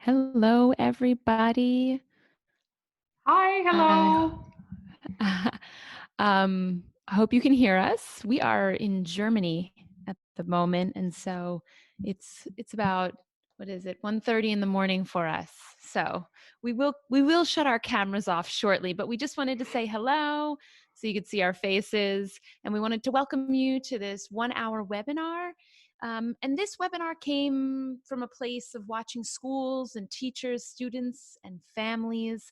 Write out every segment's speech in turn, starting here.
Hello, everybody. Hi, I hello. I hope you can hear us. We are in Germany at the moment, and so it's about what is it, 1:30 in the morning for us. So we will shut our cameras off shortly, but we just wanted to say hello so you could see our faces, and we wanted to welcome you to this 1 hour webinar. And this webinar came from a place of watching schools and teachers, students, and families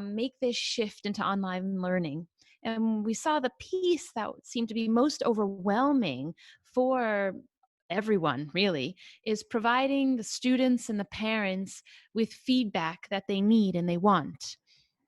make this shift into online learning. And we saw the piece that seemed to be most overwhelming for everyone really is providing the students and the parents with feedback that they need and they want.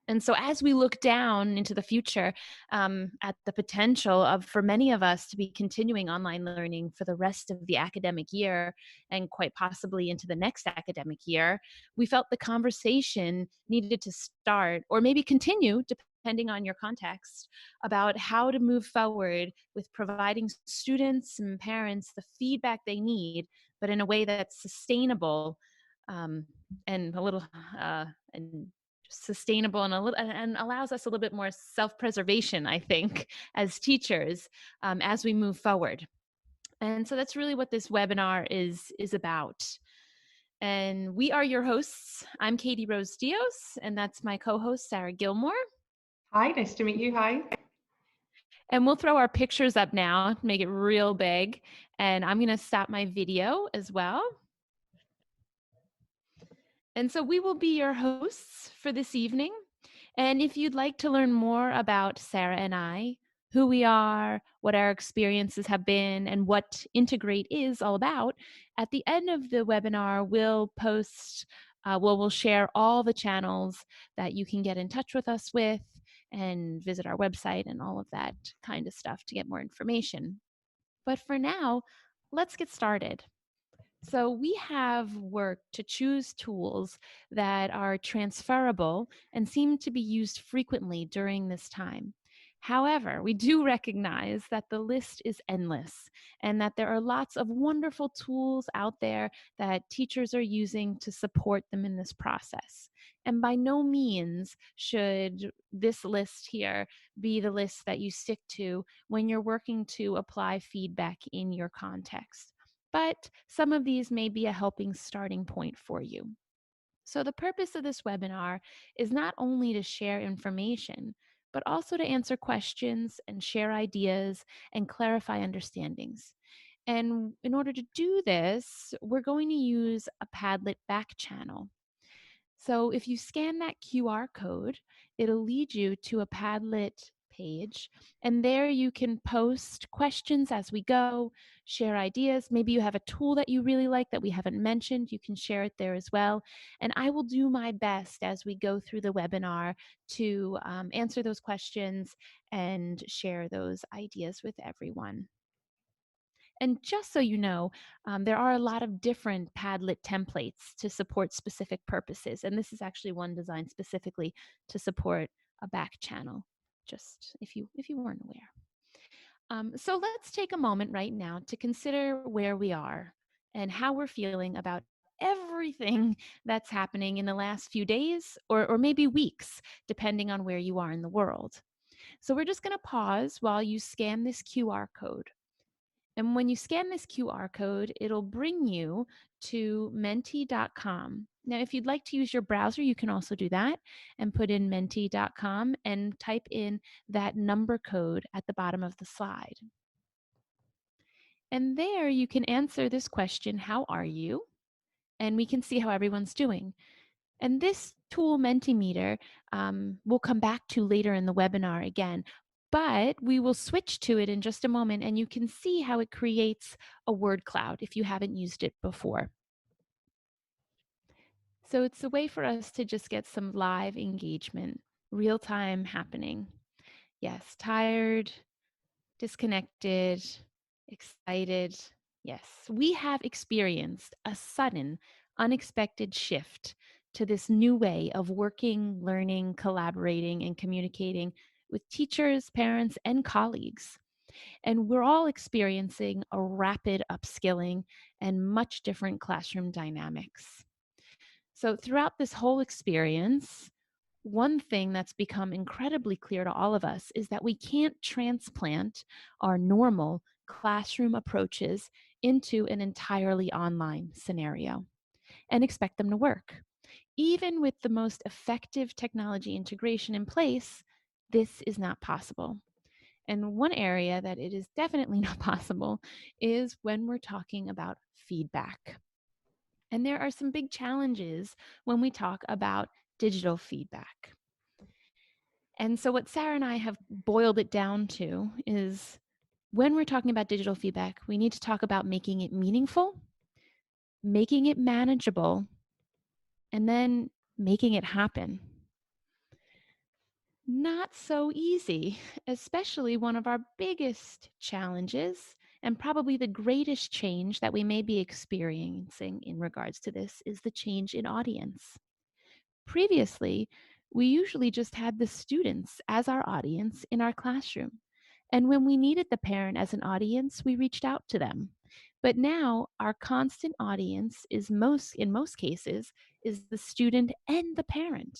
And so, as we look down into the future at the potential of, for many of us, to be continuing online learning for the rest of the academic year and quite possibly into the next academic year, we felt the conversation needed to start or maybe continue, depending on your context, about how to move forward with providing students and parents the feedback they need, but in a way that's sustainable um, and a little and sustainable and a little and allows us a little bit more self-preservation, I think, as teachers as we move forward. And so that's really what this webinar is about. And we are your hosts. I'm Katie Rose Dios, and that's my co-host Sarah Gilmore. Hi, nice to meet you. Hi. And we'll throw our pictures up now, make it real big. And I'm going to stop my video as well. And so we will be your hosts for this evening. And if you'd like to learn more about Sarah and I, who we are, what our experiences have been, and what Integrate is all about, at the end of the webinar, we'll post, we'll share all the channels that you can get in touch with us with and visit our website and all of that kind of stuff to get more information. But for now, let's get started. So, we have worked to choose tools that are transferable and seem to be used frequently during this time. However, we do recognize that the list is endless and that there are lots of wonderful tools out there that teachers are using to support them in this process. And by no means should this list here be the list that you stick to when you're working to apply feedback in your context, but some of these may be a helping starting point for you. So, the purpose of this webinar is not only to share information, but also to answer questions and share ideas and clarify understandings. And in order to do this, we're going to use a Padlet back channel. So if you scan that QR code, it'll lead you to a Padlet page. And there you can post questions as we go, share ideas. Maybe you have a tool that you really like that we haven't mentioned. You can share it there as well. And I will do my best as we go through the webinar to answer those questions and share those ideas with everyone. And just so you know, there are a lot of different Padlet templates to support specific purposes. And this is actually one designed specifically to support a back channel, just if you weren't aware. So let's take a moment right now to consider where we are and how we're feeling about everything that's happening in the last few days or maybe weeks, depending on where you are in the world. So we're just going to pause while you scan this QR code. And when you scan this QR code, it'll bring you to menti.com. Now, if you'd like to use your browser, you can also do that and put in menti.com and type in that number code at the bottom of the slide. And there you can answer this question, how are you? And we can see how everyone's doing. And this tool, Mentimeter, we'll come back to later in the webinar again, but we will switch to it in just a moment and you can see how it creates a word cloud if you haven't used it before. So it's a way for us to just get some live engagement, real time happening. Yes, tired, disconnected, excited. Yes, we have experienced a sudden, unexpected shift to this new way of working, learning, collaborating, and communicating with teachers, parents, and colleagues. And we're all experiencing a rapid upskilling and much different classroom dynamics. So, throughout this whole experience, one thing that's become incredibly clear to all of us is that we can't transplant our normal classroom approaches into an entirely online scenario and expect them to work. Even with the most effective technology integration in place, this is not possible. And one area that it is definitely not possible is when we're talking about feedback. And there are some big challenges when we talk about digital feedback. And so, what Sarah and I have boiled it down to is when we're talking about digital feedback, we need to talk about making it meaningful, making it manageable, and then making it happen. Not so easy, especially one of our biggest challenges, and probably the greatest change that we may be experiencing in regards to this is the change in audience. Previously, we usually just had the students as our audience in our classroom. And when we needed the parent as an audience, we reached out to them. But now our constant audience is in most cases, is the student and the parent.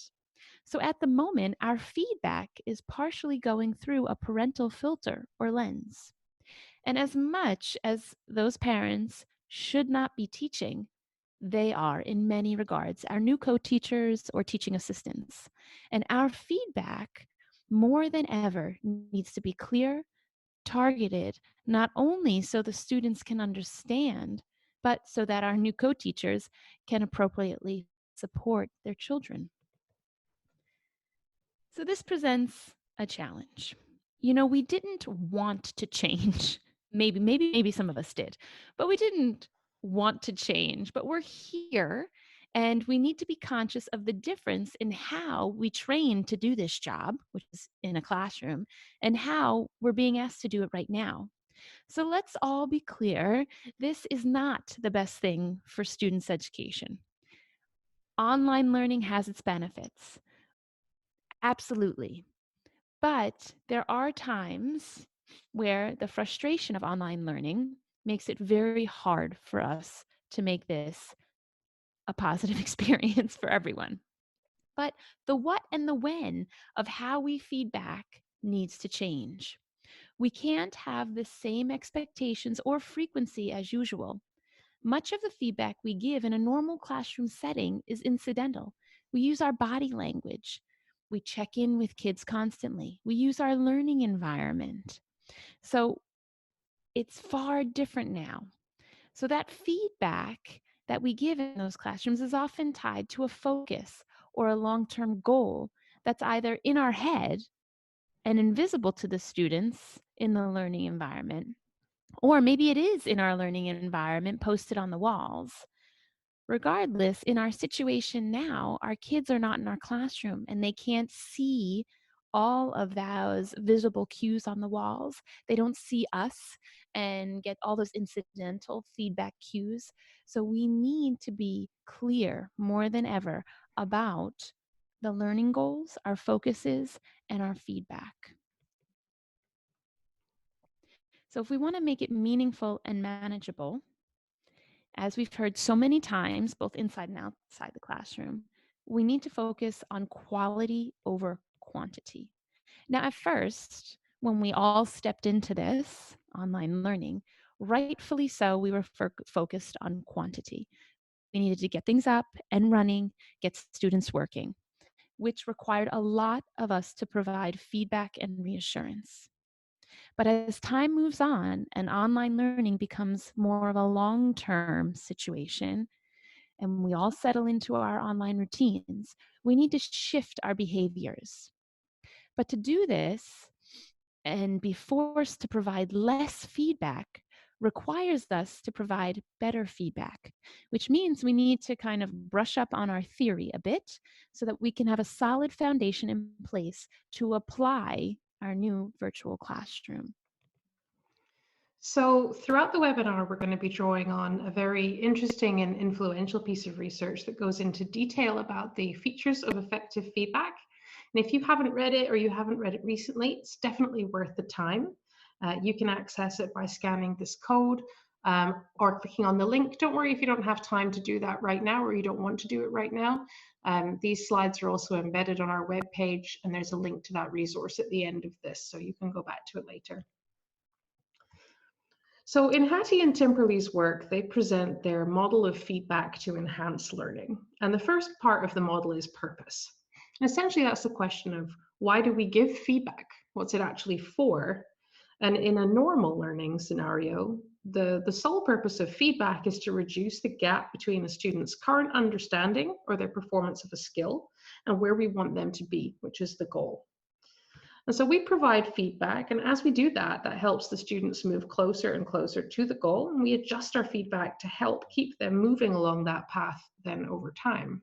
So at the moment, our feedback is partially going through a parental filter or lens. And as much as those parents should not be teaching, they are, in many regards, our new co teachers or teaching assistants. And our feedback, more than ever, needs to be clear, targeted, not only so the students can understand, but so that our new co teachers can appropriately support their children. So this presents a challenge. We didn't want to change. Maybe some of us did, but we didn't want to change. But we're here and we need to be conscious of the difference in how we train to do this job, which is in a classroom, and how we're being asked to do it right now. So let's all be clear, this is not the best thing for students' education. Online learning has its benefits. Absolutely. But there are times where the frustration of online learning makes it very hard for us to make this a positive experience for everyone. But the what and the when of how we feedback needs to change. We can't have the same expectations or frequency as usual. Much of the feedback we give in a normal classroom setting is incidental. We use our body language. We check in with kids constantly. We use our learning environment. So it's far different now. So that feedback that we give in those classrooms is often tied to a focus or a long term goal that's either in our head and invisible to the students in the learning environment, or maybe it is in our learning environment posted on the walls. Regardless, in our situation now, our kids are not in our classroom and they can't see all of those visible cues on the walls. They don't see us and get all those incidental feedback cues. So we need to be clear more than ever about the learning goals, our focuses, and our feedback. So if we want to make it meaningful and manageable, as we've heard so many times, both inside and outside the classroom, we need to focus on quality over quantity. Now, at first, when we all stepped into this online learning, rightfully so, we were focused on quantity. We needed to get things up and running, get students working, which required a lot of us to provide feedback and reassurance. But as time moves on and online learning becomes more of a long term situation, and we all settle into our online routines, we need to shift our behaviors. But to do this and be forced to provide less feedback requires us to provide better feedback, which means we need to kind of brush up on our theory a bit so that we can have a solid foundation in place to apply our new virtual classroom. So, throughout the webinar, we're going to be drawing on a very interesting and influential piece of research that goes into detail about the features of effective feedback. And if you haven't read it or you haven't read it recently, it's definitely worth the time. You can access it by scanning this code or clicking on the link. Don't worry if you don't have time to do that right now or you don't want to do it right now. These slides are also embedded on our webpage, and there's a link to that resource at the end of this, so you can go back to it later. So in Hattie and Timperley's work, they present their model of feedback to enhance learning. And the first part of the model is purpose. And essentially, that's the question of why do we give feedback? What's it actually for? And in a normal learning scenario, the sole purpose of feedback is to reduce the gap between a student's current understanding or their performance of a skill and where we want them to be, which is the goal. And so we provide feedback, and as we do that, that helps the students move closer and closer to the goal, and we adjust our feedback to help keep them moving along that path then over time.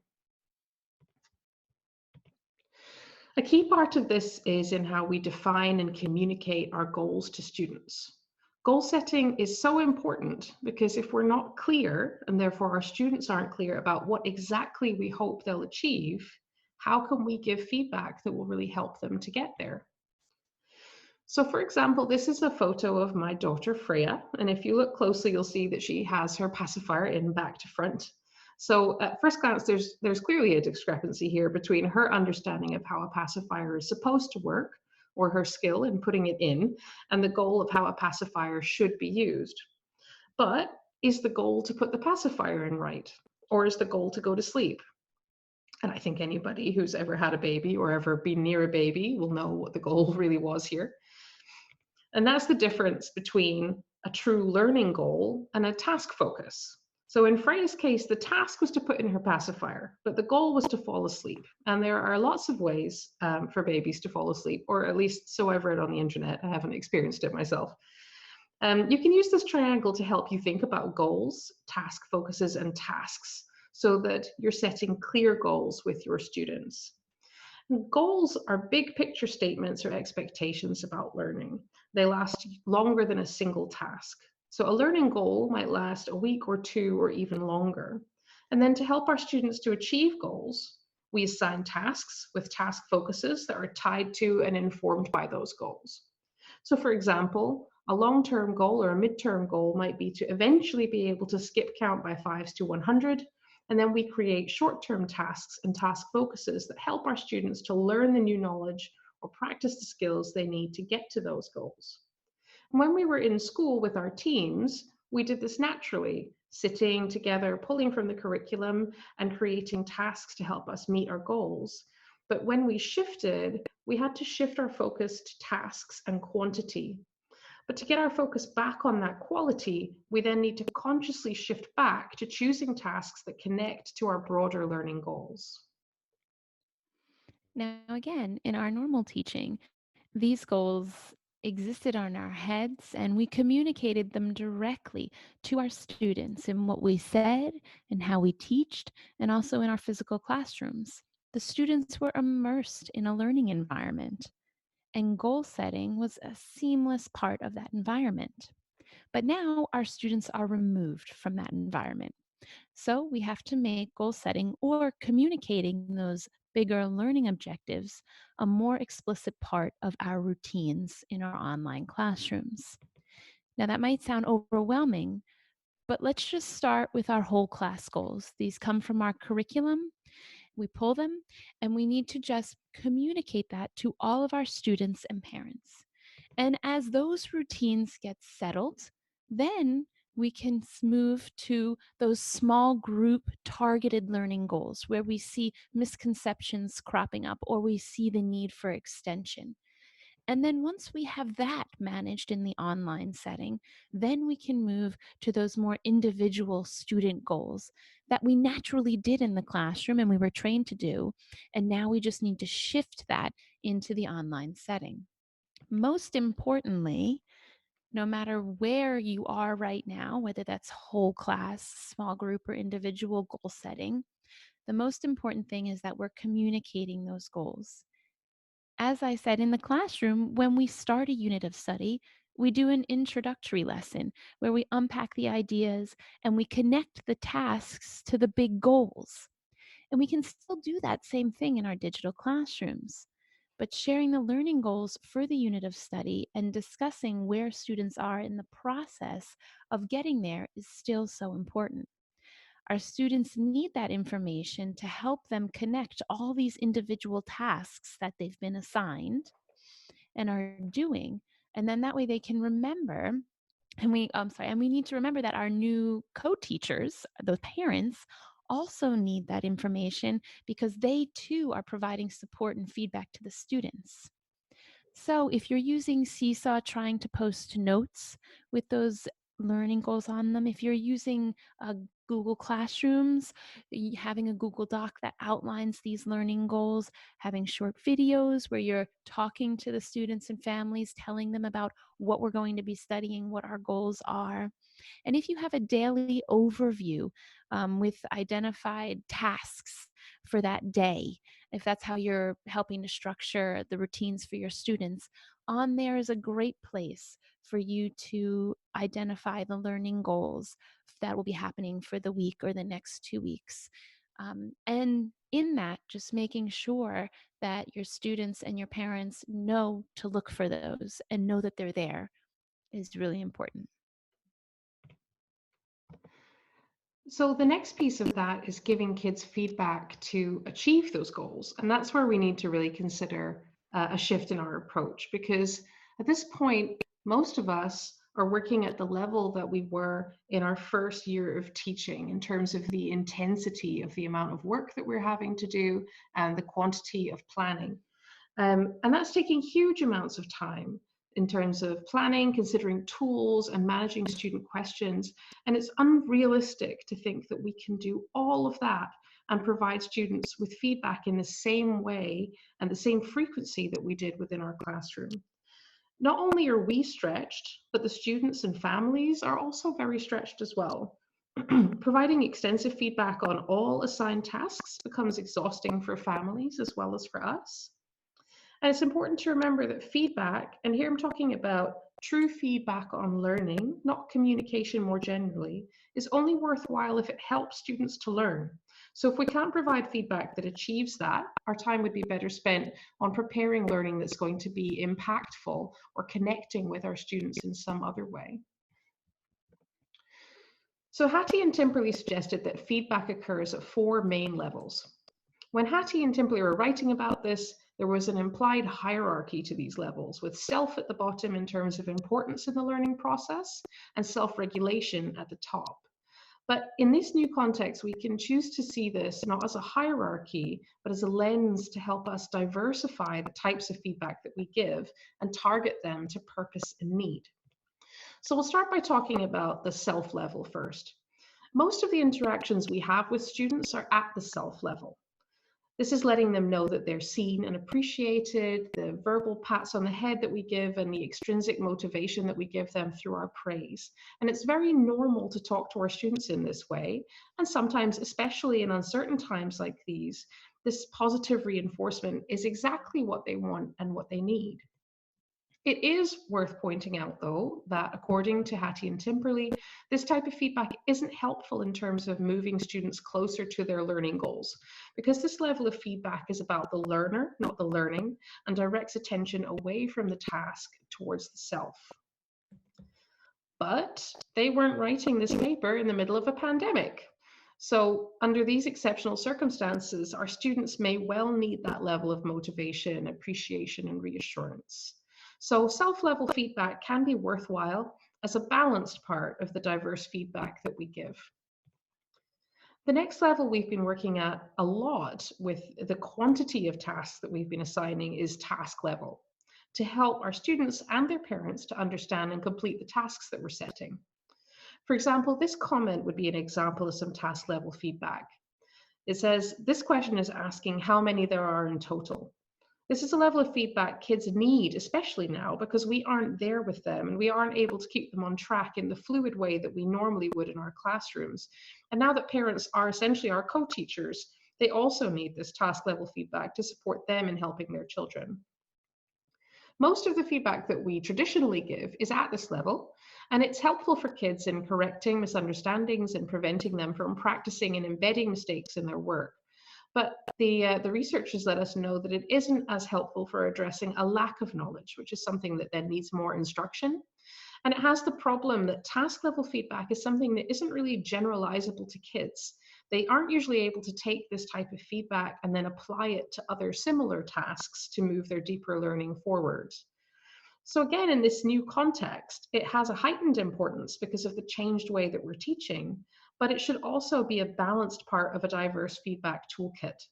A key part of this is in how we define and communicate our goals to students. Goal setting is so important because if we're not clear, and therefore our students aren't clear about what exactly we hope they'll achieve, how can we give feedback that will really help them to get there? So for example, this is a photo of my daughter Freya, and if you look closely, you'll see that she has her pacifier in back to front. So at first glance, there's clearly a discrepancy here between her understanding of how a pacifier is supposed to work, or her skill in putting it in, and the goal of how a pacifier should be used. But is the goal to put the pacifier in right? Or is the goal to go to sleep? And I think anybody who's ever had a baby or ever been near a baby will know what the goal really was here. And that's the difference between a true learning goal and a task focus. So in Freya's case, the task was to put in her pacifier, but the goal was to fall asleep. And there are lots of ways for babies to fall asleep, or at least so I've read on the internet. I haven't experienced it myself. You can use this triangle to help you think about goals, task focuses, and tasks so that you're setting clear goals with your students. Goals are big picture statements or expectations about learning. They last longer than a single task. So a learning goal might last a week or two or even longer. And then to help our students to achieve goals, we assign tasks with task focuses that are tied to and informed by those goals. So for example, a long-term goal or a midterm goal might be to eventually be able to skip count by fives to 100. And then we create short-term tasks and task focuses that help our students to learn the new knowledge or practice the skills they need to get to those goals. And when we were in school with our teams, we did this naturally, sitting together, pulling from the curriculum and creating tasks to help us meet our goals. But when we shifted, we had to shift our focus to tasks and quantity. But to get our focus back on that quality, we then need to consciously shift back to choosing tasks that connect to our broader learning goals. Now, again, in our normal teaching, these goals existed on our heads and we communicated them directly to our students in what we said and how we teached, and also in our physical classrooms. The students were immersed in a learning environment, and goal setting was a seamless part of that environment. But now our students are removed from that environment. So we have to make goal setting or communicating those bigger learning objectives a more explicit part of our routines in our online classrooms. Now, that might sound overwhelming, but let's just start with our whole class goals. These come from our curriculum. We pull them, and we need to just communicate that to all of our students and parents. And as those routines get settled, then we can move to those small group targeted learning goals where we see misconceptions cropping up or we see the need for extension. And then once we have that managed in the online setting, then we can move to those more individual student goals that we naturally did in the classroom and we were trained to do. And now we just need to shift that into the online setting. Most importantly, no matter where you are right now, whether that's whole class, small group, or individual goal setting, the most important thing is that we're communicating those goals. As I said in the classroom, when we start a unit of study, we do an introductory lesson where we unpack the ideas and we connect the tasks to the big goals. And we can still do that same thing in our digital classrooms. but sharing the learning goals for the unit of study and discussing where students are in the process of getting there is still so important. Our students need that information to help them connect all these individual tasks that they've been assigned and are doing. And then that way they can remember. And we need to remember that our new co-teachers, the parents, also need that information because they too are providing support and feedback to the students. So if you're using Seesaw trying to post notes with those learning goals on them, if you're using Google Classrooms, having a Google Doc that outlines these learning goals, having short videos where you're talking to the students and families, telling them about what we're going to be studying, what our goals are. And if you have a daily overview with identified tasks for that day, if that's how you're helping to structure the routines for your students, on there is a great place for you to identify the learning goals that will be happening for the week or the next 2 weeks. And in that, just making sure that your students and your parents know to look for those and know that they're there is really important. So the next piece of that is giving kids feedback to achieve those goals. And that's where we need to really consider a shift in our approach, because at this point, most of us are working at the level that we were in our first year of teaching in terms of the intensity of the amount of work that we're having to do and the quantity of planning. And that's taking huge amounts of time in terms of planning, considering tools, and managing student questions. And it's unrealistic to think that we can do all of that and provide students with feedback in the same way and the same frequency that we did within our classroom. Not only are we stretched, but the students and families are also very stretched as well. Providing extensive feedback on all assigned tasks becomes exhausting for families as well as for us. And it's important to remember that feedback, and here I'm talking about true feedback on learning, not communication more generally, is only worthwhile if it helps students to learn. So if we can't provide feedback that achieves that, our time would be better spent on preparing learning that's going to be impactful or connecting with our students in some other way. So Hattie and Timperley suggested that feedback occurs at 4 main levels. When Hattie and Timperley were writing about this, there was an implied hierarchy to these levels, with self at the bottom in terms of importance in the learning process and self-regulation at the top. But in this new context, we can choose to see this not as a hierarchy, but as a lens to help us diversify the types of feedback that we give and target them to purpose and need. So we'll start by talking about the self level first. Most of the interactions we have with students are at the self level. This is letting them know that they're seen and appreciated, the verbal pats on the head that we give, and the extrinsic motivation that we give them through our praise. And it's very normal to talk to our students in this way. And sometimes, especially in uncertain times like these, this positive reinforcement is exactly what they want and what they need. It is worth pointing out, though, that according to Hattie and Timperley, this type of feedback isn't helpful in terms of moving students closer to their learning goals, because this level of feedback is about the learner, not the learning, and directs attention away from the task towards the self. But they weren't writing this paper in the middle of a pandemic. So under these exceptional circumstances, our students may well need that level of motivation, appreciation, and reassurance. So self-level feedback can be worthwhile as a balanced part of the diverse feedback that we give. The next level we've been working at a lot with the quantity of tasks that we've been assigning is task level, to help our students and their parents to understand and complete the tasks that we're setting. For example, this comment would be an example of some task level feedback. It says, this question is asking how many there are in total. This is a level of feedback kids need, especially now, because we aren't there with them and we aren't able to keep them on track in the fluid way that we normally would in our classrooms. And now that parents are essentially our co-teachers, they also need this task level feedback to support them in helping their children. Most of the feedback that we traditionally give is at this level, and it's helpful for kids in correcting misunderstandings and preventing them from practicing and embedding mistakes in their work. But the researchers let us know that it isn't as helpful for addressing a lack of knowledge, which is something that then needs more instruction. And it has the problem that task level feedback is something that isn't really generalizable to kids. They aren't usually able to take this type of feedback and then apply it to other similar tasks to move their deeper learning forward. So, again, in this new context, it has a heightened importance because of the changed way that we're teaching, but it should also be a balanced part of a diverse feedback toolkit.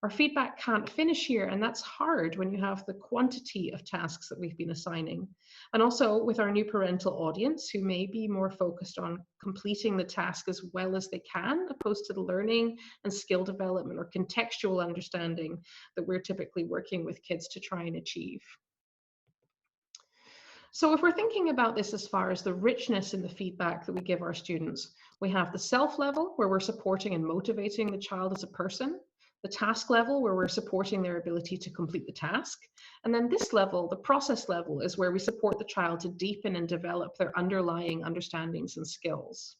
Our feedback can't finish here, and that's hard when you have the quantity of tasks that we've been assigning. And also with our new parental audience, who may be more focused on completing the task as well as they can, opposed to the learning and skill development or contextual understanding that we're typically working with kids to try and achieve. So if we're thinking about this as far as the richness in the feedback that we give our students, we have the self level where we're supporting and motivating the child as a person, the task level where we're supporting their ability to complete the task, and then this level, the process level, is where we support the child to deepen and develop their underlying understandings and skills.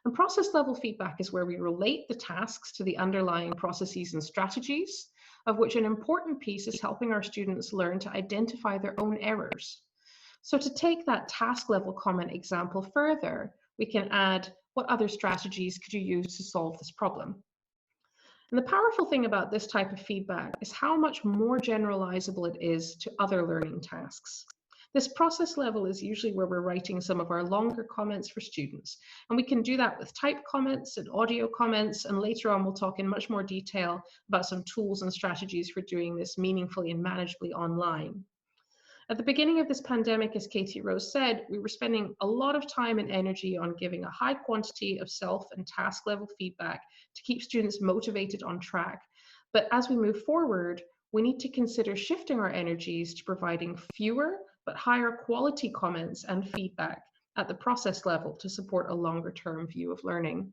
And process level feedback is where we relate the tasks to the underlying processes and strategies, of which an important piece is helping our students learn to identify their own errors. So to take that task level comment example further, we can add, what other strategies could you use to solve this problem? And the powerful thing about this type of feedback is how much more generalizable it is to other learning tasks. This process level is usually where we're writing some of our longer comments for students. And we can do that with type comments and audio comments. And later on, we'll talk in much more detail about some tools and strategies for doing this meaningfully and manageably online. At the beginning of this pandemic, as Katie Rose said, we were spending a lot of time and energy on giving a high quantity of self and task level feedback to keep students motivated on track. But as we move forward, we need to consider shifting our energies to providing fewer but higher quality comments and feedback at the process level to support a longer term view of learning.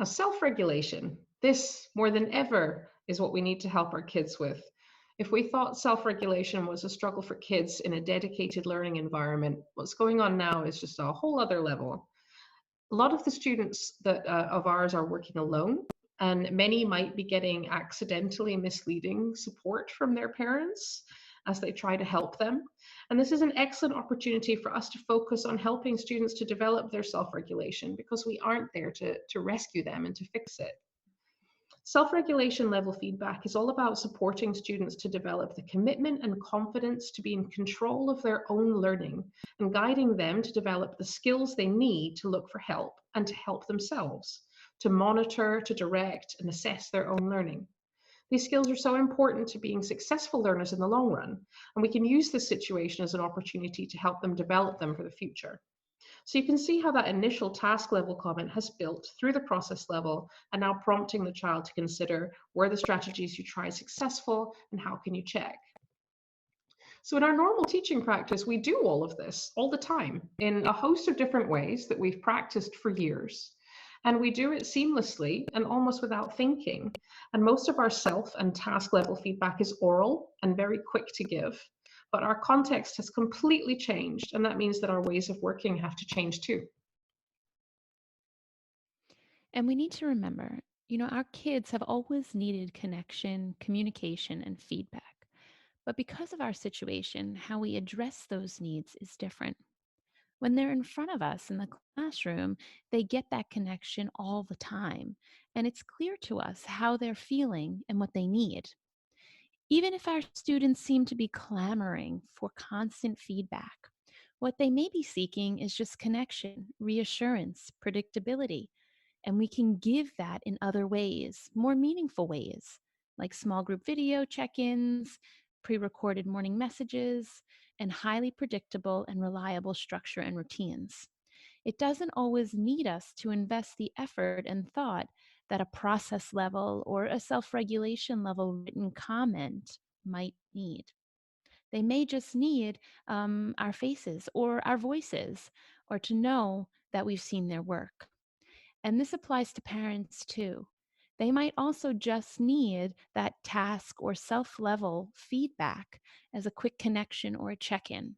Now, self-regulation, this more than ever is what we need to help our kids with. If we thought self-regulation was a struggle for kids in a dedicated learning environment, what's going on now is just a whole other level. A lot of the students of ours are working alone, and many might be getting accidentally misleading support from their parents as they try to help them. And this is an excellent opportunity for us to focus on helping students to develop their self-regulation because we aren't there to rescue them and to fix it. Self-regulation level feedback is all about supporting students to develop the commitment and confidence to be in control of their own learning and guiding them to develop the skills they need to look for help and to help themselves, to monitor, to direct, and assess their own learning. These skills are so important to being successful learners in the long run, and we can use this situation as an opportunity to help them develop them for the future. So you can see how that initial task level comment has built through the process level and now prompting the child to consider, were the strategies you tried successful and how can you check? So in our normal teaching practice, we do all of this all the time in a host of different ways that we've practiced for years. And we do it seamlessly and almost without thinking. And most of our self and task level feedback is oral and very quick to give. But our context has completely changed, and that means that our ways of working have to change too. And we need to remember, our kids have always needed connection, communication, and feedback. But because of our situation, how we address those needs is different. When they're in front of us in the classroom, they get that connection all the time. And it's clear to us how they're feeling and what they need. Even if our students seem to be clamoring for constant feedback, what they may be seeking is just connection, reassurance, predictability. And we can give that in other ways, more meaningful ways, like small group video check ins, pre recorded morning messages, and highly predictable and reliable structure and routines. It doesn't always need us to invest the effort and thought that a process level or a self regulation level written comment might need. They may just need our faces or our voices, or to know that we've seen their work. And this applies to parents too. They might also just need that task or self level feedback as a quick connection or a check in.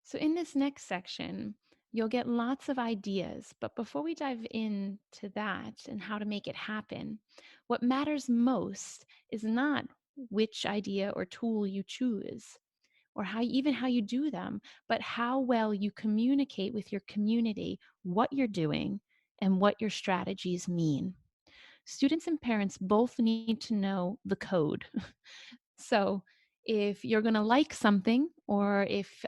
So, in this next section, You'll get lots of ideas, but before we dive into that and how to make it happen, what matters most is not which idea or tool you choose or how you do them, but how well you communicate with your community what you're doing and what your strategies mean. Students and parents both need to know the code. So if you're going to like something, or if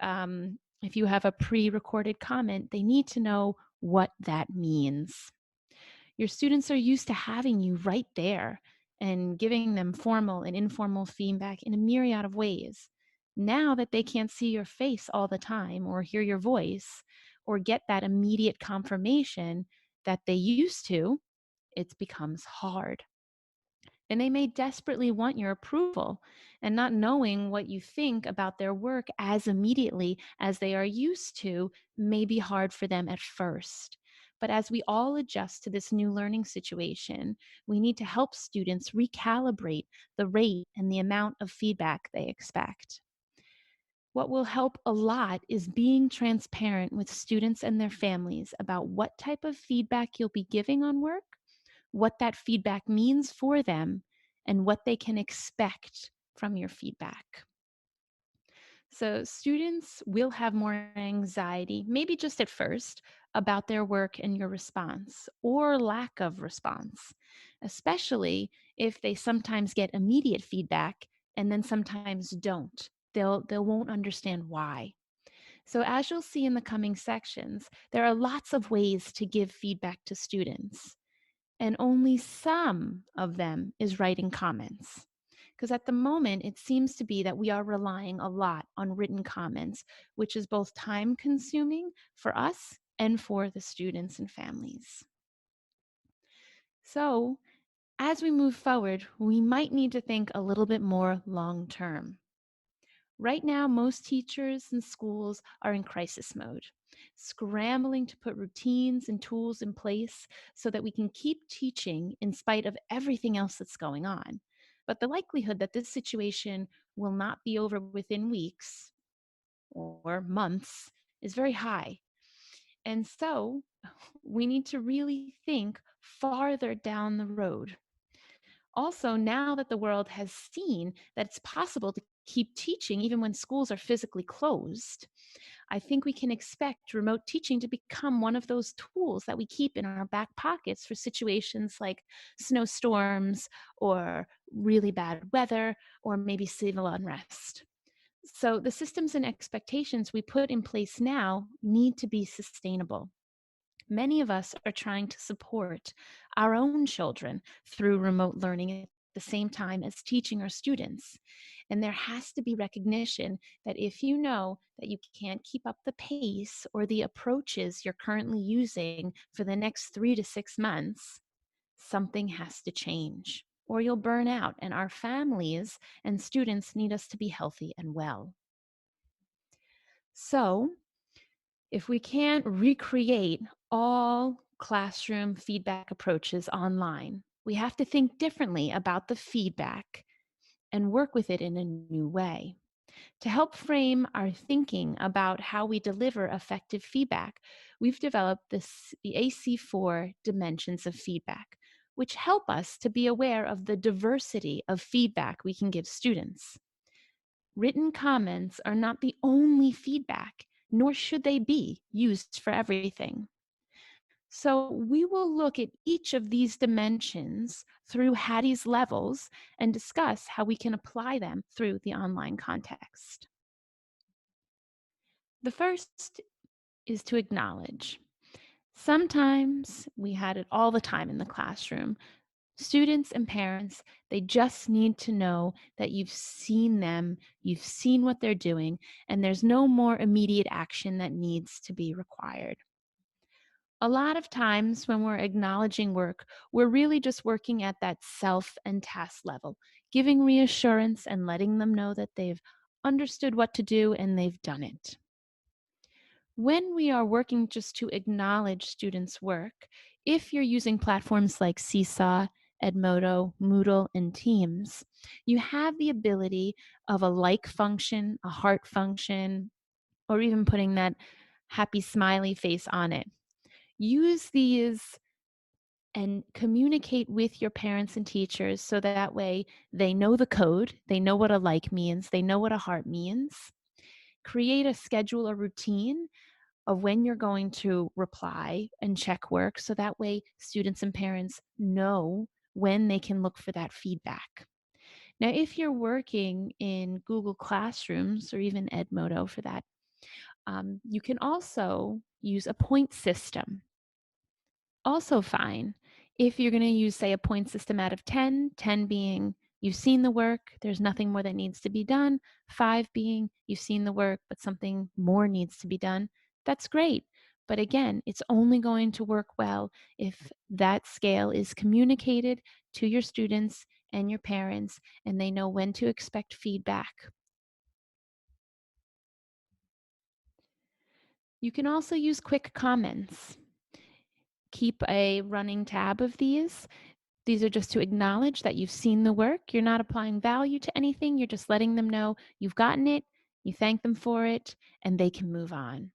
you have a pre-recorded comment, they need to know what that means. Your students are used to having you right there and giving them formal and informal feedback in a myriad of ways. Now that they can't see your face all the time or hear your voice or get that immediate confirmation that they used to, it becomes hard. And they may desperately want your approval, and not knowing what you think about their work as immediately as they are used to may be hard for them at first. But as we all adjust to this new learning situation, we need to help students recalibrate the rate and the amount of feedback they expect. What will help a lot is being transparent with students and their families about what type of feedback you'll be giving on work, what that feedback means for them, and what they can expect from your feedback. So, students will have more anxiety, maybe just at first, about their work and your response or lack of response, especially if they sometimes get immediate feedback and then sometimes don't. They won't understand why. So, as you'll see in the coming sections, there are lots of ways to give feedback to students, and only some of them is writing comments. Because at the moment, it seems to be that we are relying a lot on written comments, which is both time consuming for us and for the students and families. So, as we move forward, we might need to think a little bit more long term. Right now, most teachers and schools are in crisis mode, scrambling to put routines and tools in place so that we can keep teaching in spite of everything else that's going on. But the likelihood that this situation will not be over within weeks or months is very high. And so we need to really think farther down the road. Also, now that the world has seen that it's possible to keep teaching even when schools are physically closed, I think we can expect remote teaching to become one of those tools that we keep in our back pockets for situations like snowstorms or really bad weather or maybe civil unrest. So, the systems and expectations we put in place now need to be sustainable. Many of us are trying to support our own children through remote learning at the same time as teaching our students. And there has to be recognition that if you know that you can't keep up the pace or the approaches you're currently using for the next 3 to 6 months, something has to change, or you'll burn out. And our families and students need us to be healthy and well. So, if we can't recreate all classroom feedback approaches online, we have to think differently about the feedback and work with it in a new way. To help frame our thinking about how we deliver effective feedback, we've developed the AC4 dimensions of feedback, which help us to be aware of the diversity of feedback we can give students. Written comments are not the only feedback, nor should they be used for everything. So, we will look at each of these dimensions through Hattie's levels and discuss how we can apply them through the online context. The first is to acknowledge. Sometimes we had it all the time in the classroom. Students and parents, they just need to know that you've seen them, you've seen what they're doing, and there's no more immediate action that needs to be required. A lot of times when we're acknowledging work, we're really just working at that self and task level, giving reassurance and letting them know that they've understood what to do and they've done it. When we are working just to acknowledge students' work, if you're using platforms like Seesaw, Edmodo, Moodle, and Teams, you have the ability of a like function, a heart function, or even putting that happy smiley face on it. Use these and communicate with your parents and teachers so that way they know the code, they know what a like means, they know what a heart means. Create a schedule, a routine of when you're going to reply and check work so that way students and parents know when they can look for that feedback. Now, if you're working in Google Classrooms or even Edmodo for that, you can also use a point system. Also fine. If you're going to use, say, a point system out of 10, 10 being you've seen the work, there's nothing more that needs to be done, 5 being you've seen the work, but something more needs to be done, that's great. But again, it's only going to work well if that scale is communicated to your students and your parents and they know when to expect feedback. You can also use quick comments. Keep a running tab of these. These are just to acknowledge that you've seen the work. You're not applying value to anything. You're just letting them know you've gotten it, you thank them for it, and they can move on.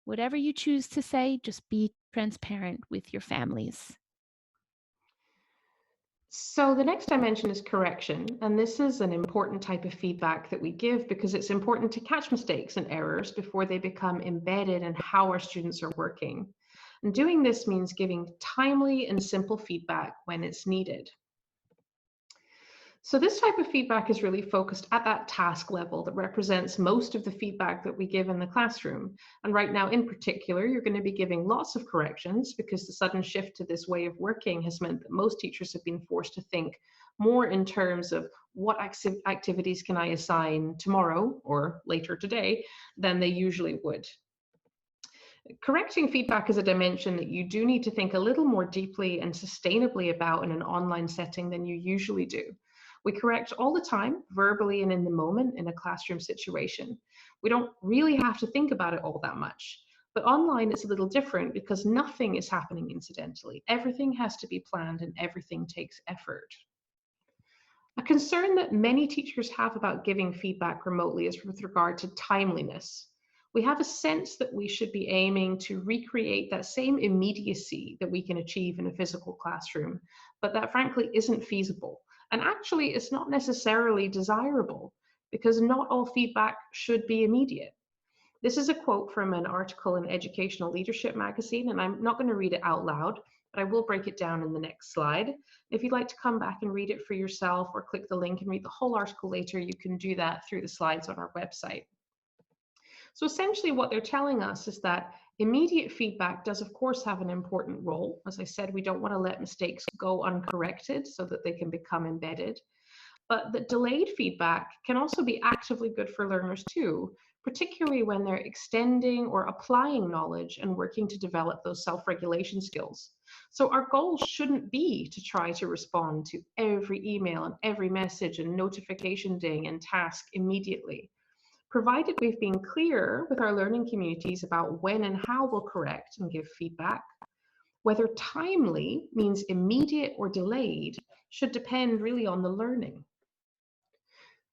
Whatever you choose to say, just be transparent with your families. So the next dimension is correction, and this is an important type of feedback that we give because it's important to catch mistakes and errors before they become embedded in how our students are working. And doing this means giving timely and simple feedback when it's needed. So this type of feedback is really focused at that task level that represents most of the feedback that we give in the classroom. And right now, in particular, you're going to be giving lots of corrections because the sudden shift to this way of working has meant that most teachers have been forced to think more in terms of what activities can I assign tomorrow or later today than they usually would. Correcting feedback is a dimension that you do need to think a little more deeply and sustainably about in an online setting than you usually do. We correct all the time, verbally and in the moment in a classroom situation. We don't really have to think about it all that much. But online it's a little different because nothing is happening incidentally. Everything has to be planned and everything takes effort. A concern that many teachers have about giving feedback remotely is with regard to timeliness. We have a sense that we should be aiming to recreate that same immediacy that we can achieve in a physical classroom, but that frankly isn't feasible. And actually, it's not necessarily desirable because not all feedback should be immediate. This is a quote from an article in Educational Leadership magazine, and I'm not going to read it out loud, but I will break it down in the next slide. If you'd like to come back and read it for yourself or click the link and read the whole article later, you can do that through the slides on our website. So essentially what they're telling us is that immediate feedback does of course have an important role. As I said, we don't want to let mistakes go uncorrected so that they can become embedded. But that delayed feedback can also be actively good for learners too, particularly when they're extending or applying knowledge and working to develop those self-regulation skills. So our goal shouldn't be to try to respond to every email and every message and notification ding and task immediately. Provided we've been clear with our learning communities about when and how we'll correct and give feedback, whether timely means immediate or delayed should depend really on the learning.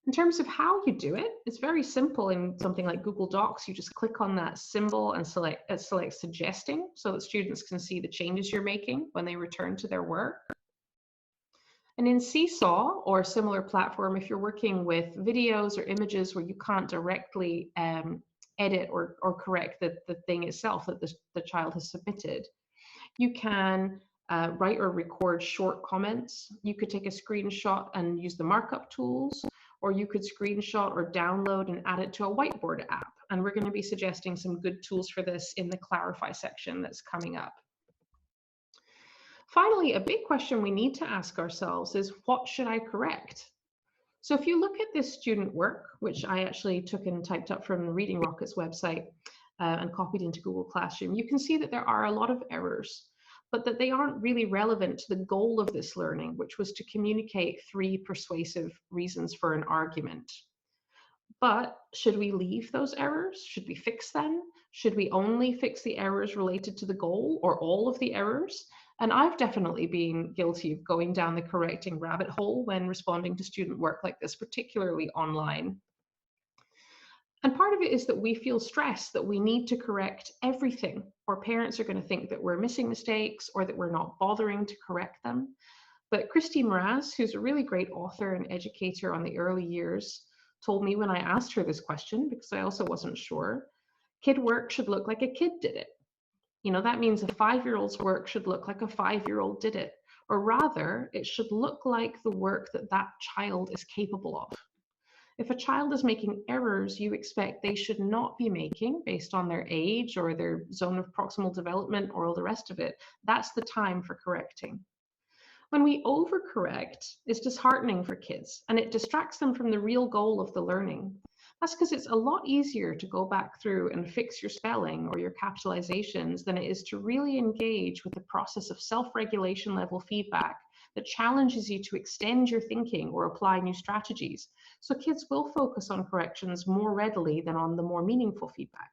In terms of how you do it, it's very simple in something like Google Docs. You just click on that symbol and select suggesting so that students can see the changes you're making when they return to their work. And in Seesaw or a similar platform, if you're working with videos or images where you can't directly edit or correct the thing itself that the child has submitted, you can write or record short comments. You could take a screenshot and use the markup tools, or you could screenshot or download and add it to a whiteboard app. And we're going to be suggesting some good tools for this in the Clarify section that's coming up. Finally, a big question we need to ask ourselves is, what should I correct? So if you look at this student work, which I actually took and typed up from Reading Rocket's website and copied into Google Classroom, you can see that there are a lot of errors, but that they aren't really relevant to the goal of this learning, which was to communicate 3 persuasive reasons for an argument. But should we leave those errors? Should we fix them? Should we only fix the errors related to the goal or all of the errors? And I've definitely been guilty of going down the correcting rabbit hole when responding to student work like this, particularly online. And part of it is that we feel stressed that we need to correct everything, or parents are going to think that we're missing mistakes or that we're not bothering to correct them. But Christy Mraz, who's a really great author and educator on the early years, told me when I asked her this question, because I also wasn't sure, kid work should look like a kid did it. That means a 5-year-old's work should look like a 5-year-old did it. Or rather, it should look like the work that that child is capable of. If a child is making errors you expect they should not be making based on their age or their zone of proximal development or all the rest of it, that's the time for correcting. When we overcorrect, it's disheartening for kids and it distracts them from the real goal of the learning. That's because it's a lot easier to go back through and fix your spelling or your capitalizations than it is to really engage with the process of self-regulation level feedback that challenges you to extend your thinking or apply new strategies. So kids will focus on corrections more readily than on the more meaningful feedback.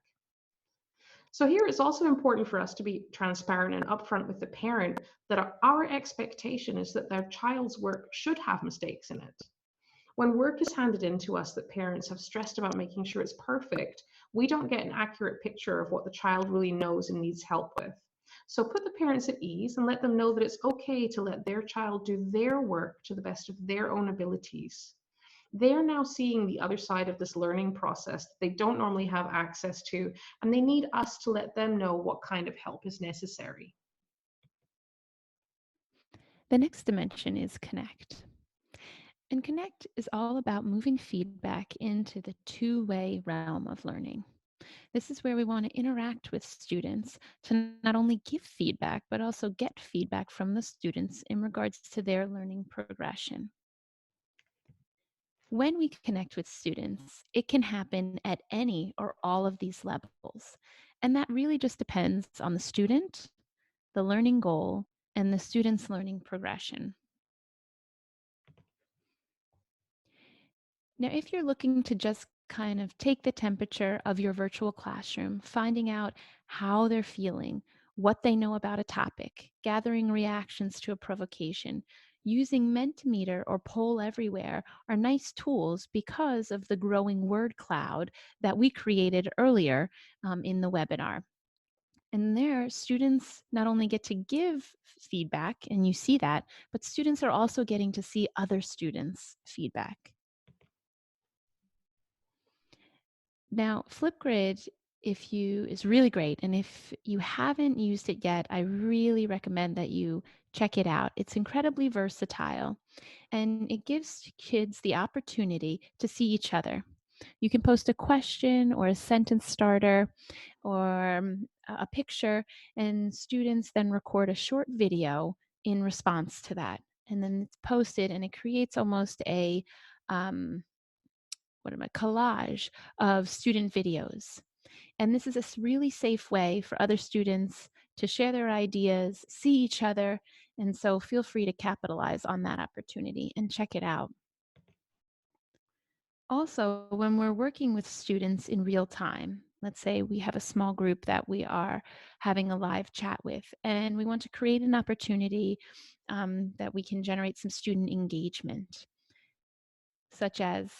So here it's also important for us to be transparent and upfront with the parent that our expectation is that their child's work should have mistakes in it. When work is handed in to us that parents have stressed about making sure it's perfect, we don't get an accurate picture of what the child really knows and needs help with. So put the parents at ease and let them know that it's okay to let their child do their work to the best of their own abilities. They're now seeing the other side of this learning process that they don't normally have access to, and they need us to let them know what kind of help is necessary. The next dimension is connect. And connect is all about moving feedback into the two-way realm of learning. This is where we want to interact with students to not only give feedback, but also get feedback from the students in regards to their learning progression. When we connect with students, it can happen at any or all of these levels. And that really just depends on the student, the learning goal, and the student's learning progression. Now, if you're looking to just kind of take the temperature of your virtual classroom, finding out how they're feeling, what they know about a topic, gathering reactions to a provocation, using Mentimeter or Poll Everywhere are nice tools because of the growing word cloud that we created earlier in the webinar. And there, students not only get to give feedback, and you see that, but students are also getting to see other students' feedback. Now, Flipgrid, is really great, and if you haven't used it yet, I really recommend that you check it out. It's incredibly versatile, and it gives kids the opportunity to see each other. You can post a question or a sentence starter or a picture, and students then record a short video in response to that. And then it's posted, and it creates almost a collage of student videos. And this is a really safe way for other students to share their ideas, see each other. And so feel free to capitalize on that opportunity and check it out. Also, when we're working with students in real time, let's say we have a small group that we are having a live chat with, and we want to create an opportunity that we can generate some student engagement, such as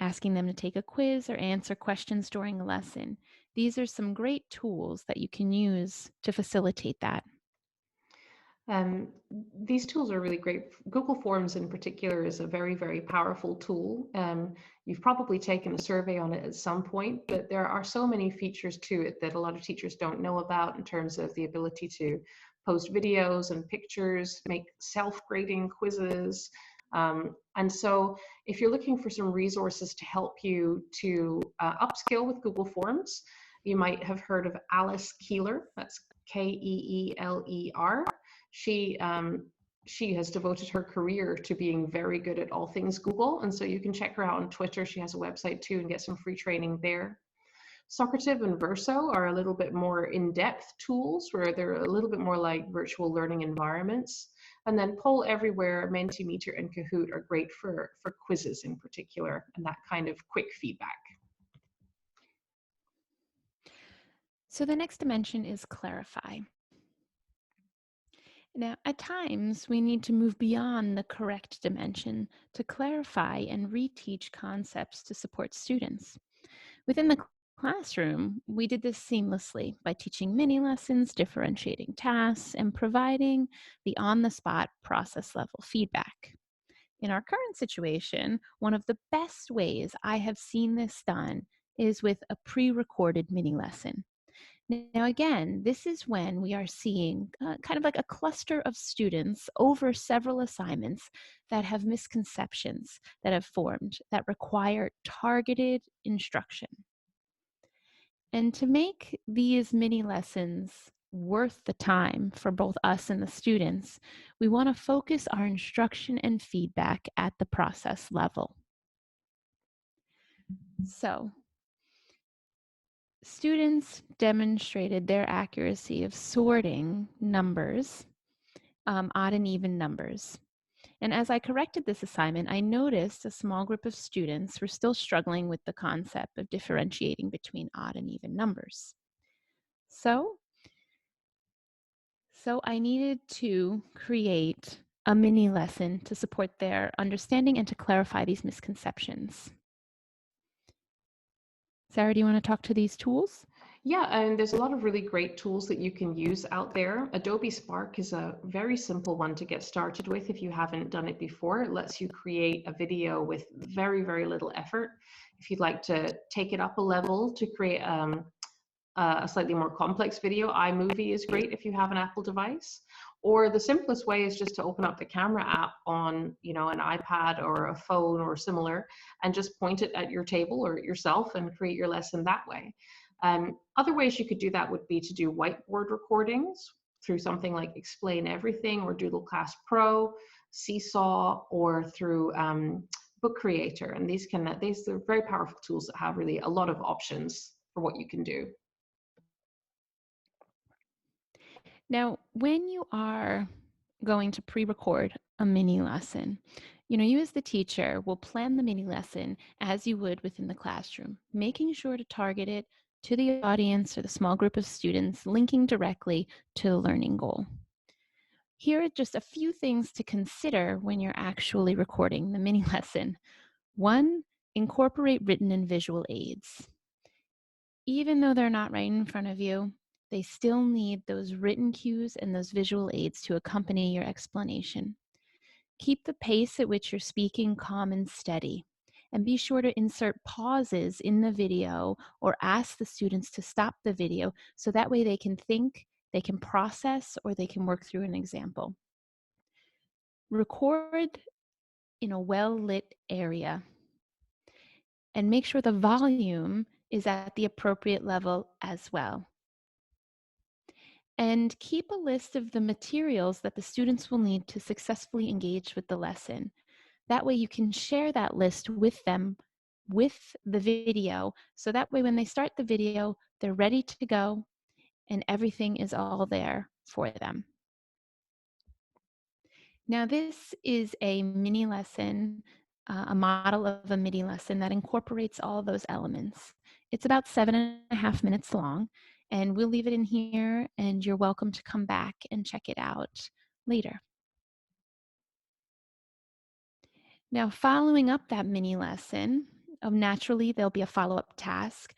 asking them to take a quiz or answer questions during a lesson. These are some great tools that you can use to facilitate that. Um, these tools are really great. Google Forms in particular is a very, very powerful tool. You've probably taken a survey on it at some point, but there are so many features to it that a lot of teachers don't know about in terms of the ability to post videos and pictures, make self-grading quizzes. And so if you're looking for some resources to help you to upskill with Google Forms, you might have heard of Alice Keeler. That's Keeler. She has devoted her career to being very good at all things Google, and so you can check her out on Twitter. She has a website too and get some free training there. Socrative and Verso are a little bit more in-depth tools where they're a little bit more like virtual learning environments. And then Poll Everywhere, Mentimeter, and Kahoot are great for quizzes in particular and that kind of quick feedback. So the next dimension is clarify. Now, at times, we need to move beyond the correct dimension to clarify and reteach concepts to support students. Within the classroom, we did this seamlessly by teaching mini lessons, differentiating tasks, and providing the on the spot process level feedback. In our current situation, one of the best ways I have seen this done is with a pre recorded mini lesson. Now, again, this is when we are seeing kind of like a cluster of students over several assignments that have misconceptions that have formed that require targeted instruction. And to make these mini lessons worth the time for both us and the students, we want to focus our instruction and feedback at the process level. So, students demonstrated their accuracy of sorting numbers, odd and even numbers. And as I corrected this assignment, I noticed a small group of students were still struggling with the concept of differentiating between odd and even numbers. So, So I needed to create a mini lesson to support their understanding and to clarify these misconceptions. Sarah, do you want to talk to these tools? Yeah, and there's a lot of really great tools that you can use out there. Adobe Spark is a very simple one to get started with if you haven't done it before. It lets you create a video with very, very little effort. If you'd like to take it up a level to create a slightly more complex video, iMovie is great if you have an Apple device. Or the simplest way is just to open up the camera app on, an iPad or a phone or similar, and just point it at your table or yourself and create your lesson that way. Other ways you could do that would be to do whiteboard recordings through something like Explain Everything or Doodle Class Pro, Seesaw, or through Book Creator. And these are very powerful tools that have really a lot of options for what you can do. Now, when you are going to pre-record a mini lesson, you as the teacher will plan the mini lesson as you would within the classroom, making sure to target it to the audience or the small group of students, linking directly to the learning goal. Here are just a few things to consider when you're actually recording the mini lesson. One, incorporate written and visual aids. Even though they're not right in front of you, they still need those written cues and those visual aids to accompany your explanation. Keep the pace at which you're speaking calm and steady, and be sure to insert pauses in the video or ask the students to stop the video so that way they can think, they can process, or they can work through an example. Record in a well-lit area and make sure the volume is at the appropriate level as well. And keep a list of the materials that the students will need to successfully engage with the lesson. That way you can share that list with them with the video. So that way when they start the video, they're ready to go and everything is all there for them. Now this is a mini lesson, a model of a mini lesson that incorporates all of those elements. It's about 7.5 minutes long, and we'll leave it in here, and you're welcome to come back and check it out later. Now, following up that mini lesson, naturally there'll be a follow-up task,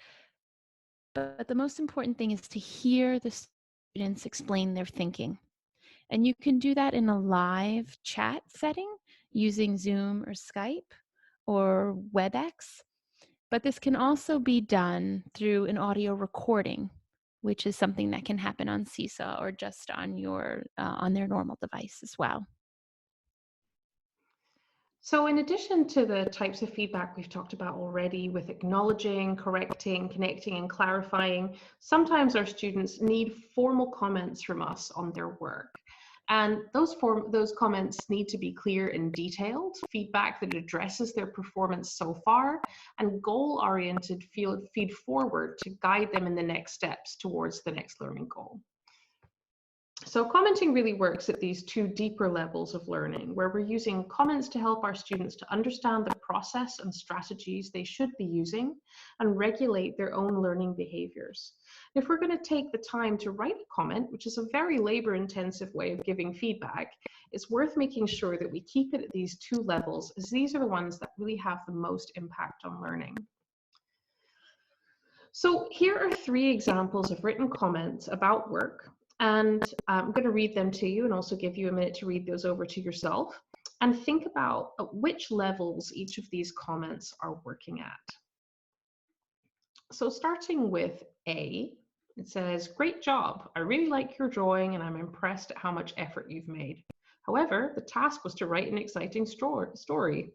but the most important thing is to hear the students explain their thinking. And you can do that in a live chat setting using Zoom or Skype or WebEx. But this can also be done through an audio recording, which is something that can happen on Seesaw or just on their normal device as well. So in addition to the types of feedback we've talked about already with acknowledging, correcting, connecting, and clarifying, sometimes our students need formal comments from us on their work. And those comments need to be clear and detailed, feedback that addresses their performance so far, and goal-oriented feed forward to guide them in the next steps towards the next learning goal. So commenting really works at these two deeper levels of learning, where we're using comments to help our students to understand the process and strategies they should be using and regulate their own learning behaviors. If we're going to take the time to write a comment, which is a very labor-intensive way of giving feedback, it's worth making sure that we keep it at these two levels, as these are the ones that really have the most impact on learning. So here are 3 examples of written comments about work, and I'm going to read them to you and also give you a minute to read those over to yourself and think about at which levels each of these comments are working at. So starting with A, it says, "Great job. I really like your drawing and I'm impressed at how much effort you've made. However, the task was to write an exciting story."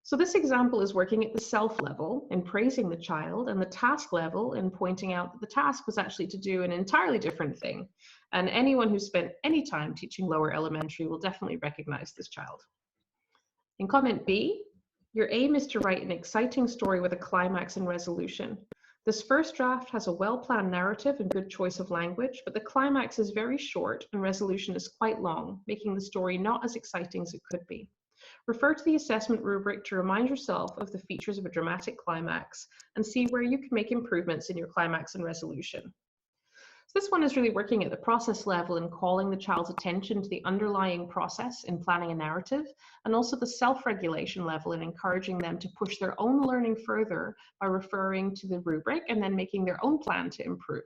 So this example is working at the self level in praising the child, and the task level in pointing out that the task was actually to do an entirely different thing. And anyone who's spent any time teaching lower elementary will definitely recognize this child. In comment B, your aim is to write an exciting story with a climax and resolution. This first draft has a well-planned narrative and good choice of language, but the climax is very short and resolution is quite long, making the story not as exciting as it could be. Refer to the assessment rubric to remind yourself of the features of a dramatic climax and see where you can make improvements in your climax and resolution. So this one is really working at the process level and calling the child's attention to the underlying process in planning a narrative, and also the self-regulation level in encouraging them to push their own learning further by referring to the rubric and then making their own plan to improve.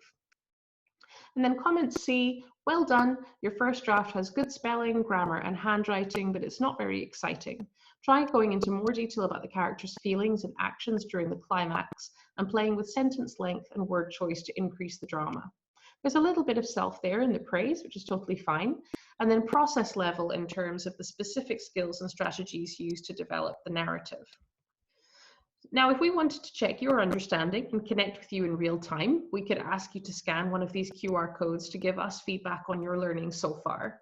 And then comment C, "Well done, your first draft has good spelling, grammar, and handwriting, but it's not very exciting. Try going into more detail about the character's feelings and actions during the climax and playing with sentence length and word choice to increase the drama." There's a little bit of self there in the praise, which is totally fine. And then process level in terms of the specific skills and strategies used to develop the narrative. Now, if we wanted to check your understanding and connect with you in real time, we could ask you to scan one of these QR codes to give us feedback on your learning so far.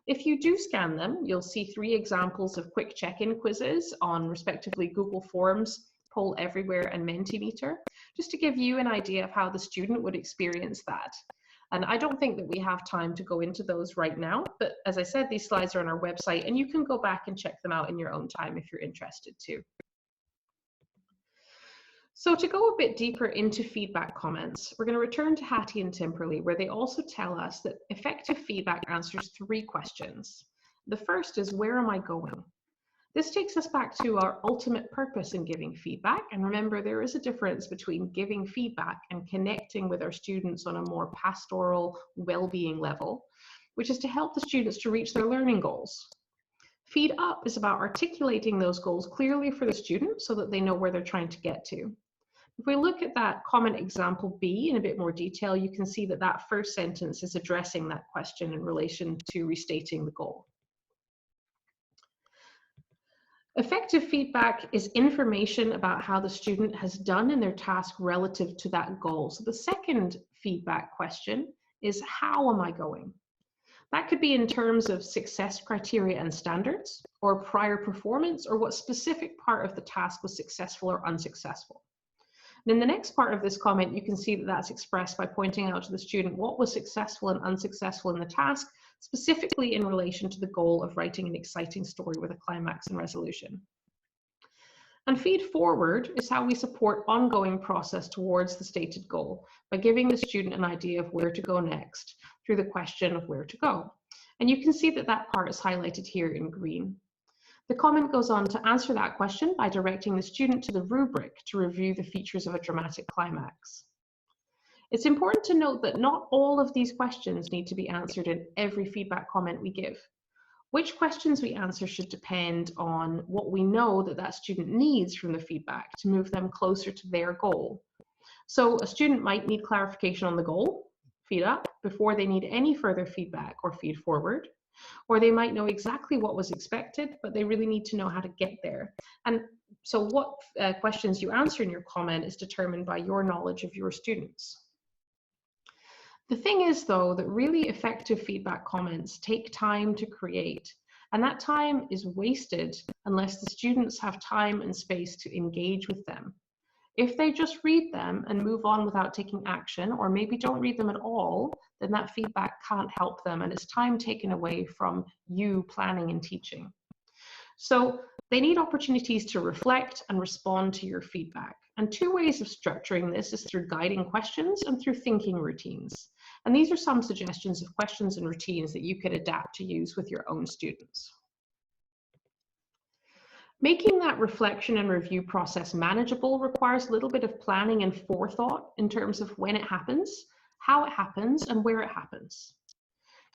If you do scan them, you'll see 3 examples of quick check-in quizzes on respectively Google Forms, Poll Everywhere, and Mentimeter, just to give you an idea of how the student would experience that. And I don't think that we have time to go into those right now, but as I said, these slides are on our website and you can go back and check them out in your own time if you're interested to. So to go a bit deeper into feedback comments, we're going to return to Hattie and Timperley, where they also tell us that effective feedback answers 3 questions. The first is, where am I going? This takes us back to our ultimate purpose in giving feedback. And remember, there is a difference between giving feedback and connecting with our students on a more pastoral well-being level, which is to help the students to reach their learning goals. Feed up is about articulating those goals clearly for the student so that they know where they're trying to get to. If we look at that comment example B in a bit more detail, you can see that that first sentence is addressing that question in relation to restating the goal. Effective feedback is information about how the student has done in their task relative to that goal. So the second feedback question is, how am I going? That could be in terms of success criteria and standards, or prior performance, or what specific part of the task was successful or unsuccessful. And in the next part of this comment, you can see that that's expressed by pointing out to the student what was successful and unsuccessful in the task, specifically in relation to the goal of writing an exciting story with a climax and resolution. And feed forward is how we support ongoing process towards the stated goal by giving the student an idea of where to go next through the question of where to go. And you can see that that part is highlighted here in green. The comment goes on to answer that question by directing the student to the rubric to review the features of a dramatic climax. It's important to note that not all of these questions need to be answered in every feedback comment we give. Which questions we answer should depend on what we know that that student needs from the feedback to move them closer to their goal. So a student might need clarification on the goal, feed up, before they need any further feedback or feed forward. Or they might know exactly what was expected, but they really need to know how to get there. And so what questions you answer in your comment is determined by your knowledge of your students. The thing is, though, that really effective feedback comments take time to create, and that time is wasted unless the students have time and space to engage with them. If they just read them and move on without taking action, or maybe don't read them at all, then that feedback can't help them, and it's time taken away from you planning and teaching. So they need opportunities to reflect and respond to your feedback. And 2 ways of structuring this is through guiding questions and through thinking routines. And these are some suggestions of questions and routines that you could adapt to use with your own students. Making that reflection and review process manageable requires a little bit of planning and forethought in terms of when it happens, how it happens, and where it happens.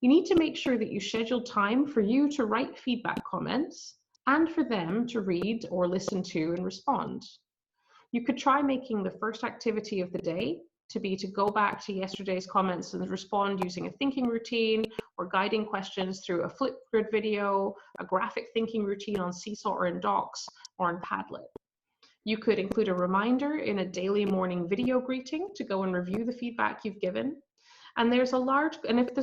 You need to make sure that you schedule time for you to write feedback comments and for them to read or listen to and respond. You could try making the first activity of the day to be to go back to yesterday's comments and respond using a thinking routine or guiding questions through a Flipgrid video, a graphic thinking routine on Seesaw or in Docs or in Padlet. You could include a reminder in a daily morning video greeting to go and review the feedback you've given. And if there's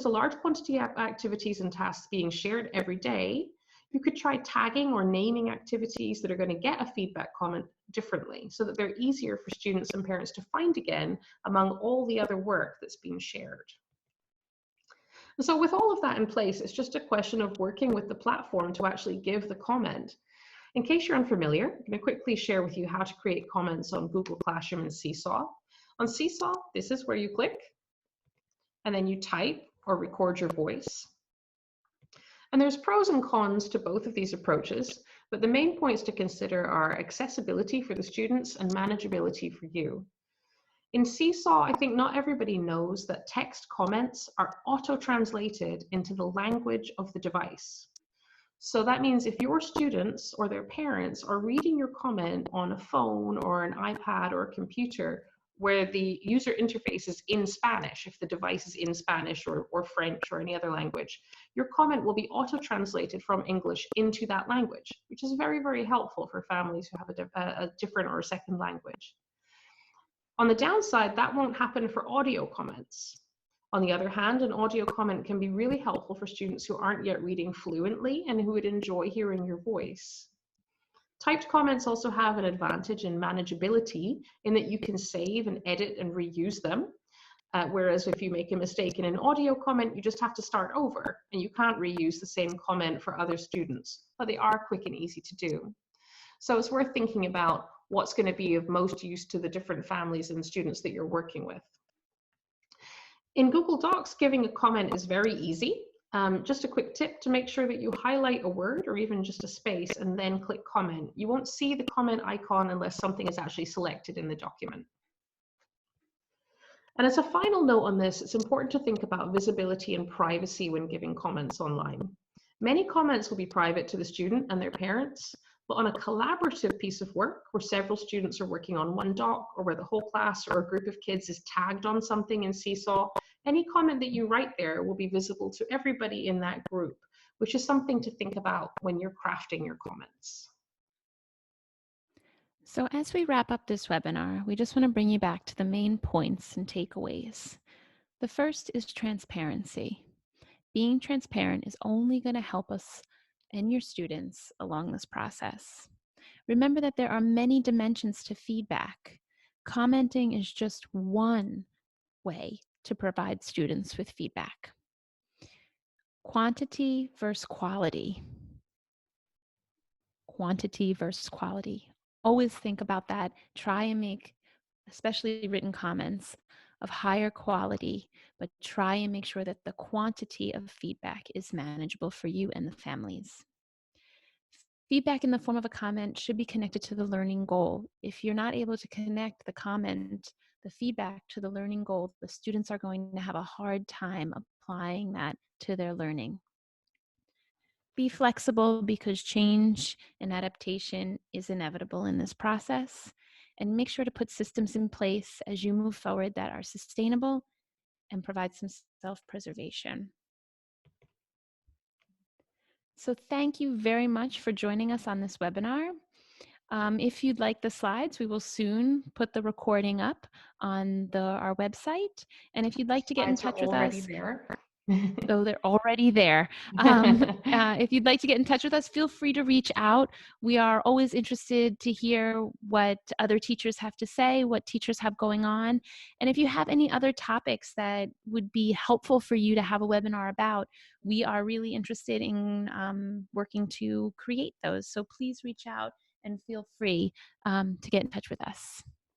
a large quantity of activities and tasks being shared every day, you could try tagging or naming activities that are going to get a feedback comment differently so that they're easier for students and parents to find again among all the other work that's being shared. And so with all of that in place, it's just a question of working with the platform to actually give the comment. In case you're unfamiliar, I'm going to quickly share with you how to create comments on Google Classroom and Seesaw. On Seesaw, this is where you click, and then you type or record your voice. And there's pros and cons to both of these approaches, but the main points to consider are accessibility for the students and manageability for you. In Seesaw, I think not everybody knows that text comments are auto-translated into the language of the device. So that means if your students or their parents are reading your comment on a phone or an iPad or a computer where the user interface is in Spanish, if the device is in Spanish or French or any other language, your comment will be auto-translated from English into that language, which is very, very helpful for families who have a different or a second language. On the downside, that won't happen for audio comments. On the other hand, an audio comment can be really helpful for students who aren't yet reading fluently and who would enjoy hearing your voice. Typed comments also have an advantage in manageability in that you can save and edit and reuse them. Whereas if you make a mistake in an audio comment, you just have to start over and you can't reuse the same comment for other students, but they are quick and easy to do. So it's worth thinking about what's going to be of most use to the different families and students that you're working with. In Google Docs, giving a comment is very easy. Just a quick tip to make sure that you highlight a word or even just a space and then click comment. You won't see the comment icon unless something is actually selected in the document. And as a final note on this, it's important to think about visibility and privacy when giving comments online. Many comments will be private to the student and their parents, but on a collaborative piece of work where several students are working on one doc or where the whole class or a group of kids is tagged on something in Seesaw, any comment that you write there will be visible to everybody in that group, which is something to think about when you're crafting your comments. So as we wrap up this webinar, we just want to bring you back to the main points and takeaways. The first is transparency. Being transparent is only going to help us and your students along this process. Remember that there are many dimensions to feedback. Commenting is just one way to provide students with feedback. Quantity versus quality. Quantity versus quality. Always think about that. Try and make, especially written comments, of higher quality, but try and make sure that the quantity of feedback is manageable for you and the families. Feedback in the form of a comment should be connected to the learning goal. If you're not able to connect the comment, the feedback to the learning goal, the students are going to have a hard time applying that to their learning. Be flexible because change and adaptation is inevitable in this process. And make sure to put systems in place as you move forward that are sustainable and provide some self-preservation. So thank you very much for joining us on this webinar. If you'd like the slides, we will soon put the recording up on our website. And if you'd like to get in touch with us, so they're already there. If you'd like to get in touch with us, feel free to reach out. We are always interested to hear what other teachers have to say, what teachers have going on. And if you have any other topics that would be helpful for you to have a webinar about, we are really interested in working to create those. So please reach out and feel free to get in touch with us.